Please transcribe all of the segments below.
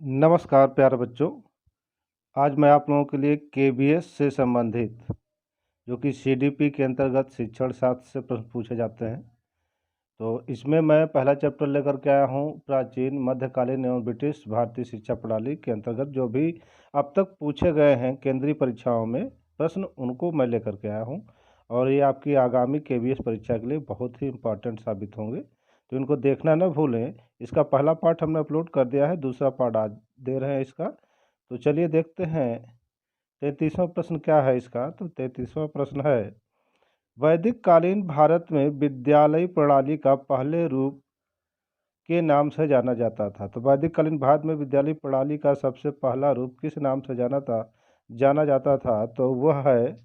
नमस्कार प्यारे बच्चों। आज मैं आप लोगों के लिए केबीएस से संबंधित जो कि सीडीपी के अंतर्गत शिक्षण शास्त्र से प्रश्न पूछे जाते हैं, तो इसमें मैं पहला चैप्टर लेकर के आया हूँ। प्राचीन, मध्यकालीन एवं ब्रिटिश भारतीय शिक्षा प्रणाली के अंतर्गत जो भी अब तक पूछे गए हैं केंद्रीय परीक्षाओं में प्रश्न, उनको मैं लेकर के आया हूँ और ये आपकी आगामी केबीएस परीक्षा के लिए बहुत ही इम्पोर्टेंट साबित होंगे, तो इनको देखना न भूलें। इसका पहला पार्ट हमने अपलोड कर दिया है, दूसरा पार्ट आज दे रहे हैं इसका। तो चलिए देखते हैं 33वां प्रश्न क्या है इसका। तो 33वां प्रश्न है, वैदिक कालीन भारत में विद्यालय प्रणाली का पहले रूप के नाम से जाना जाता था। तो वैदिक कालीन भारत में विद्यालय प्रणाली का सबसे पहला रूप किस नाम से जाना जाता था? तो वह है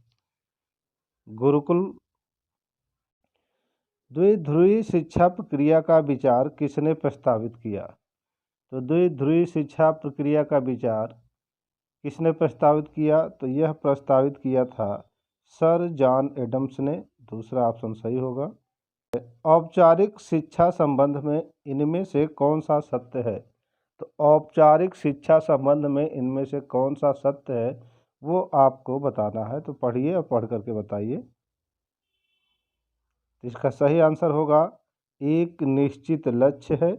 गुरुकुल। द्विध्रुवी शिक्षा प्रक्रिया का विचार किसने प्रस्तावित किया? तो द्विध्रुवी शिक्षा प्रक्रिया का विचार किसने प्रस्तावित किया? तो यह प्रस्तावित किया था सर जॉन एडम्स ने। दूसरा ऑप्शन सही होगा। औपचारिक शिक्षा संबंध में इनमें से कौन सा सत्य है? तो औपचारिक शिक्षा संबंध में इनमें से कौन सा सत्य है वो आपको बताना है। तो पढ़िए और पढ़ करके बताइए। इसका सही आंसर होगा एक निश्चित लक्ष्य है।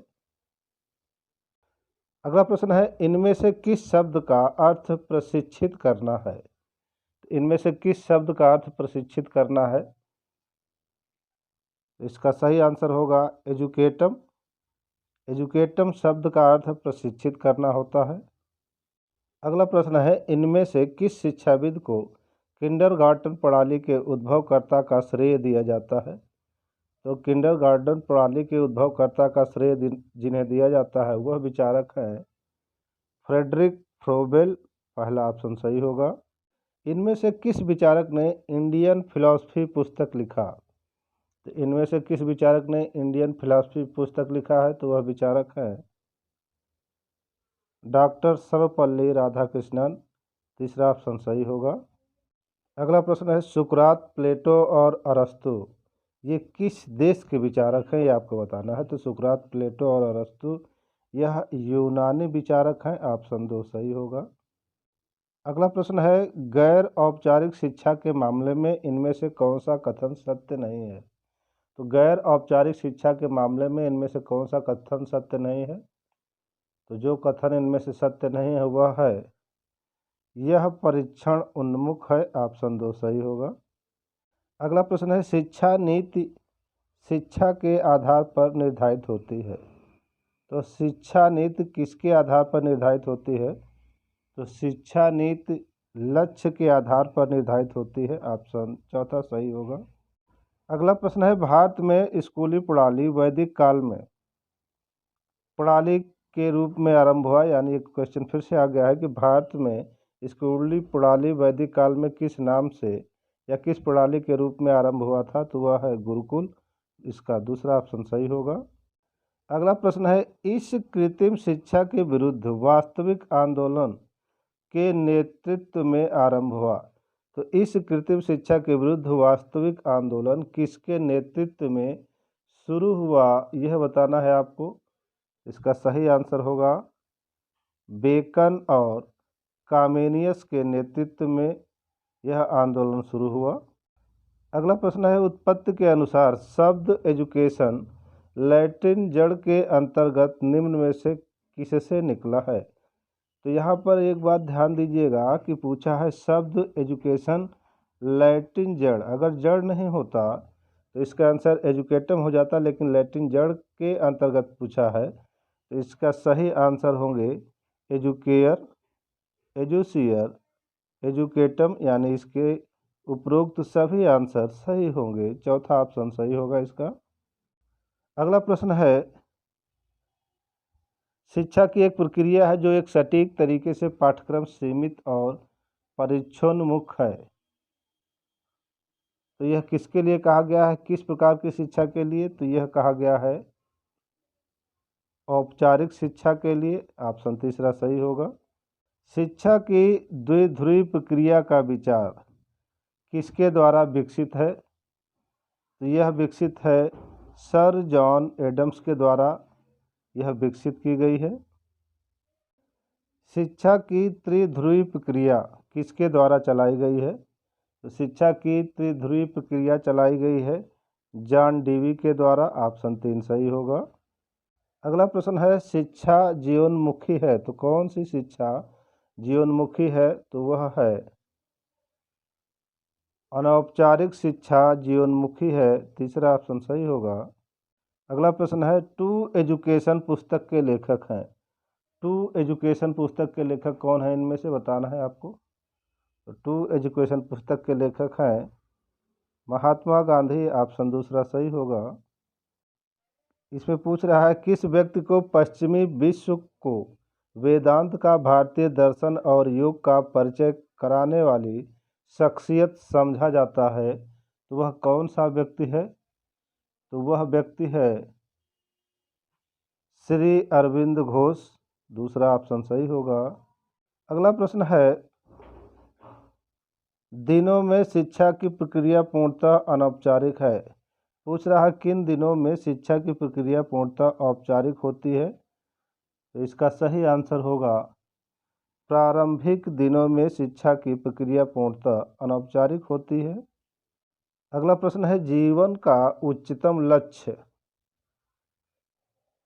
अगला प्रश्न है, इनमें से किस शब्द का अर्थ प्रशिक्षित करना है? इनमें से किस शब्द का अर्थ प्रशिक्षित करना है? इसका सही आंसर होगा एजुकेटम। एजुकेटम शब्द का अर्थ प्रशिक्षित करना होता है। अगला प्रश्न है, इनमें से किस शिक्षाविद को किंडरगार्टन प्रणाली के उद्भवकर्ता का श्रेय दिया जाता है? तो किंडरगार्टन प्रणाली के उद्भवकर्ता का श्रेय जिन्हें दिया जाता है वह विचारक हैं फ्रेडरिक फ्रोबेल। पहला ऑप्शन सही होगा। इनमें से किस विचारक ने इंडियन फिलॉसफी पुस्तक लिखा? तो इनमें से किस विचारक ने इंडियन फिलॉसफी पुस्तक लिखा है? तो वह विचारक हैं डॉक्टर सर्वपल्ली राधाकृष्णन। तीसरा ऑप्शन सही होगा। अगला प्रश्न है, सुकरात, प्लेटो और अरस्तु ये किस देश के विचारक हैं? ये आपको बताना है। तो सुकरात, प्लेटो और अरस्तु यह यूनानी विचारक हैं। ऑप्शन 2 सही होगा। अगला प्रश्न है, गैर औपचारिक शिक्षा के मामले में इनमें से कौन सा कथन सत्य नहीं है? तो गैर औपचारिक शिक्षा के मामले में इनमें से कौन सा कथन सत्य नहीं है? तो जो कथन इनमें से सत्य नहीं है वह है यह परीक्षण उन्मुख है। ऑप्शन 2 सही होगा। अगला प्रश्न है, शिक्षा नीति शिक्षा के आधार पर निर्धारित होती है। तो शिक्षा नीति किसके आधार पर निर्धारित होती है? तो शिक्षा नीति लक्ष्य के आधार पर निर्धारित होती है। ऑप्शन चौथा सही होगा। अगला प्रश्न है, भारत में स्कूली प्रणाली वैदिक काल में प्रणाली के रूप में आरंभ हुआ। यानी एक क्वेश्चन फिर से आ गया है कि भारत में स्कूली प्रणाली वैदिक काल में किस नाम से या किस प्रणाली के रूप में आरंभ हुआ था? तो वह है गुरुकुल। इसका दूसरा ऑप्शन सही होगा। अगला प्रश्न है, इस कृत्रिम शिक्षा के विरुद्ध वास्तविक आंदोलन के नेतृत्व में आरंभ हुआ। तो इस कृत्रिम शिक्षा के विरुद्ध वास्तविक आंदोलन किसके नेतृत्व में शुरू हुआ यह बताना है आपको। इसका सही आंसर होगा बेकन और कामेनियस के नेतृत्व में यह आंदोलन शुरू हुआ। अगला प्रश्न है, उत्पत्ति के अनुसार शब्द एजुकेशन लैटिन जड़ के अंतर्गत निम्न में से किससे निकला है? तो यहाँ पर एक बात ध्यान दीजिएगा कि पूछा है शब्द एजुकेशन लैटिन जड़। अगर जड़ नहीं होता तो इसका आंसर एजुकेटम हो जाता, लेकिन लैटिन जड़ के अंतर्गत पूछा है तो इसका सही आंसर होंगे एजुकेयर, एजुसियर, एजुकेटम। यानी इसके उपरोक्त सभी आंसर सही होंगे। चौथा ऑप्शन सही होगा इसका। अगला प्रश्न है, शिक्षा की एक प्रक्रिया है जो एक सटीक तरीके से पाठ्यक्रम सीमित और परीक्षोन्मुख है। तो यह किसके लिए कहा गया है? किस प्रकार की शिक्षा के लिए? तो यह कहा गया है औपचारिक शिक्षा के लिए। ऑप्शन तीसरा सही होगा। शिक्षा की द्विध्रुवी प्रक्रिया का विचार किसके द्वारा विकसित है? तो यह विकसित है सर जॉन एडम्स के द्वारा यह विकसित की गई है। शिक्षा की त्रिध्रुवी प्रक्रिया किसके द्वारा चलाई गई है? तो शिक्षा की त्रिध्रुवी प्रक्रिया चलाई गई है जॉन डीवी के द्वारा। ऑप्शन 3 सही होगा। अगला प्रश्न है, शिक्षा जीवनमुखी है तो कौन सी शिक्षा जीवनमुखी है? तो वह है अनौपचारिक शिक्षा जीवनमुखी है। तीसरा ऑप्शन सही होगा। अगला प्रश्न है, टू एजुकेशन पुस्तक के लेखक हैं। टू एजुकेशन पुस्तक के लेखक कौन है? इनमें से बताना है आपको। तो टू एजुकेशन पुस्तक के लेखक हैं महात्मा गांधी। ऑप्शन दूसरा सही होगा। इसमें पूछ रहा है, किस व्यक्ति को पश्चिमी विश्व को वेदांत का, भारतीय दर्शन और योग का परिचय कराने वाली शख्सियत समझा जाता है? तो वह कौन सा व्यक्ति है? तो वह व्यक्ति है श्री अरविंद घोष। दूसरा ऑप्शन सही होगा। अगला प्रश्न है, दिनों में शिक्षा की प्रक्रिया पूर्णतः अनौपचारिक है। पूछ रहा है, किन दिनों में शिक्षा की प्रक्रिया पूर्णतः औपचारिक होती है? तो इसका सही आंसर होगा प्रारंभिक दिनों में शिक्षा की प्रक्रिया पूर्णतः अनौपचारिक होती है। अगला प्रश्न है, जीवन का उच्चतम लक्ष्य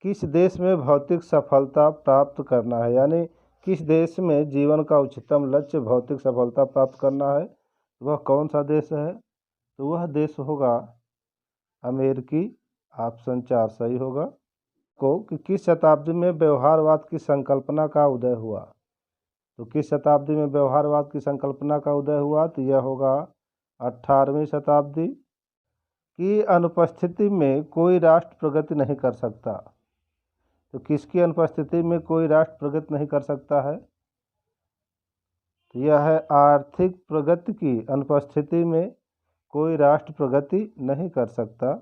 किस देश में भौतिक सफलता प्राप्त करना है? यानी किस देश में जीवन का उच्चतम लक्ष्य भौतिक सफलता प्राप्त करना है? वह कौन सा देश है? तो वह देश होगा अमेरिकी। ऑप्शन 4 सही होगा। कि किस शताब्दी में व्यवहारवाद की संकल्पना का उदय हुआ? तो किस शताब्दी में व्यवहारवाद की संकल्पना का उदय हुआ? तो यह होगा 18वीं शताब्दी। की अनुपस्थिति में कोई राष्ट्र प्रगति नहीं कर सकता। तो किसकी अनुपस्थिति में कोई राष्ट्र प्रगति नहीं कर सकता है? तो यह है आर्थिक प्रगति की अनुपस्थिति में कोई राष्ट्र प्रगति नहीं कर सकता।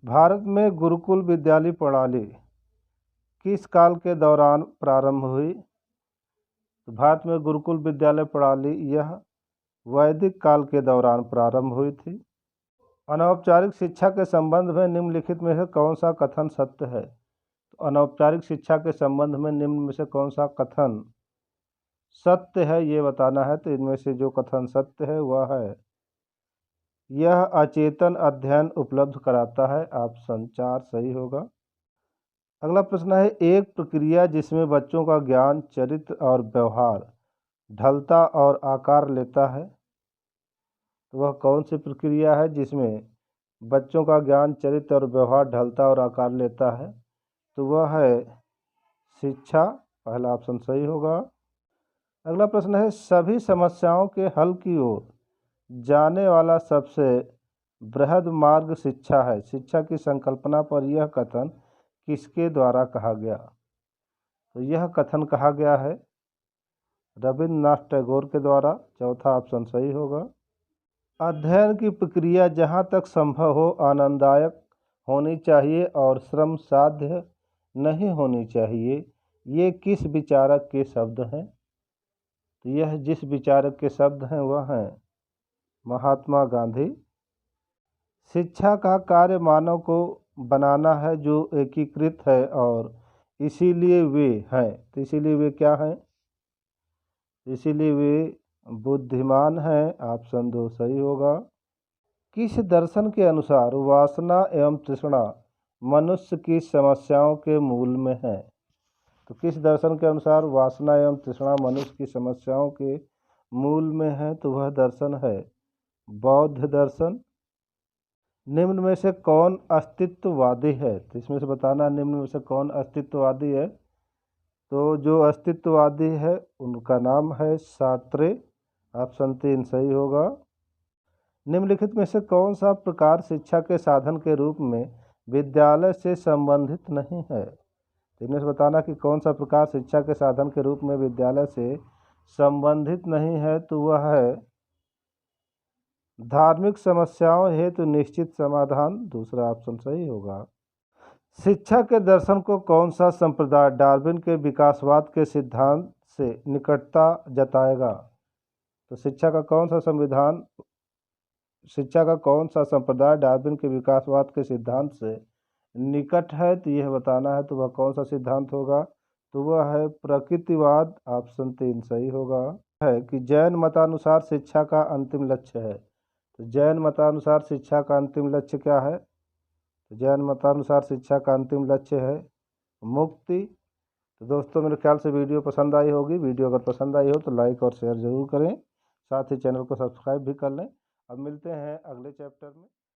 भारत में गुरुकुल विद्यालय प्रणाली किस काल के दौरान प्रारंभ हुई? तो भारत में गुरुकुल विद्यालय प्रणाली यह वैदिक काल के दौरान प्रारंभ हुई थी। अनौपचारिक शिक्षा के संबंध में निम्नलिखित में से कौन सा कथन सत्य है? तो अनौपचारिक शिक्षा के संबंध में निम्न में से कौन सा कथन सत्य है, ये बताना है। तो इनमें से जो कथन सत्य है वह है, यह अचेतन अध्ययन उपलब्ध कराता है। ऑप्शन 4 सही होगा। अगला प्रश्न है, एक प्रक्रिया जिसमें बच्चों का ज्ञान, चरित्र और व्यवहार ढलता और आकार लेता है। तो वह कौन सी प्रक्रिया है जिसमें बच्चों का ज्ञान, चरित्र और व्यवहार ढलता और आकार लेता है? तो वह है शिक्षा। पहला ऑप्शन सही होगा। अगला प्रश्न है, सभी समस्याओं के हल की ओर जाने वाला सबसे बृहद मार्ग शिक्षा है। शिक्षा की संकल्पना पर यह कथन किसके द्वारा कहा गया? तो यह कथन कहा गया है रविन्द्रनाथ टैगोर के द्वारा। चौथा ऑप्शन सही होगा। अध्ययन की प्रक्रिया जहाँ तक संभव हो आनंददायक होनी चाहिए और श्रम साध्य नहीं होनी चाहिए। ये किस विचारक के शब्द हैं? तो यह जिस विचारक के शब्द हैं वह हैं महात्मा गांधी। शिक्षा का कार्य मानव को बनाना है जो एकीकृत है और इसीलिए वे हैं। तो इसीलिए वे क्या हैं? इसीलिए वे बुद्धिमान हैं। ऑप्शन 2 सही होगा। किस दर्शन के अनुसार वासना एवं तृष्णा मनुष्य की समस्याओं के मूल में है? तो किस दर्शन के अनुसार वासना एवं तृष्णा मनुष्य की समस्याओं के मूल में है? तो वह दर्शन है बौद्ध दर्शन। निम्न में से कौन अस्तित्ववादी है? तो इसमें से बताना निम्न में से कौन अस्तित्ववादी है। तो जो अस्तित्ववादी है उनका नाम है सार्त्रे। ऑप्शन 3 सही होगा। निम्नलिखित में से कौन सा प्रकार शिक्षा के साधन के रूप में विद्यालय से संबंधित नहीं है? तो इनमें से बताना कि कौन सा प्रकार शिक्षा के साधन के रूप में विद्यालय से संबंधित नहीं है। तो वह है धार्मिक समस्याओं हेतु निश्चित समाधान। दूसरा ऑप्शन सही होगा। शिक्षा के दर्शन को कौन सा संप्रदाय डार्विन के विकासवाद के सिद्धांत से निकटता जताएगा? तो शिक्षा का कौन सा संप्रदाय डार्विन के विकासवाद के सिद्धांत से निकट है तो यह बताना है, तो वह कौन सा सिद्धांत होगा? तो वह है प्रकृतिवाद। ऑप्शन 3 सही होगा। है कि जैन मतानुसार शिक्षा का अंतिम लक्ष्य है। तो जैन मतानुसार शिक्षा का अंतिम लक्ष्य क्या है? तो जैन मतानुसार शिक्षा का अंतिम लक्ष्य है मुक्ति। तो दोस्तों, मेरे ख्याल से वीडियो पसंद आई होगी। वीडियो अगर पसंद आई हो तो लाइक और शेयर ज़रूर करें, साथ ही चैनल को सब्सक्राइब भी कर लें। अब मिलते हैं अगले चैप्टर में।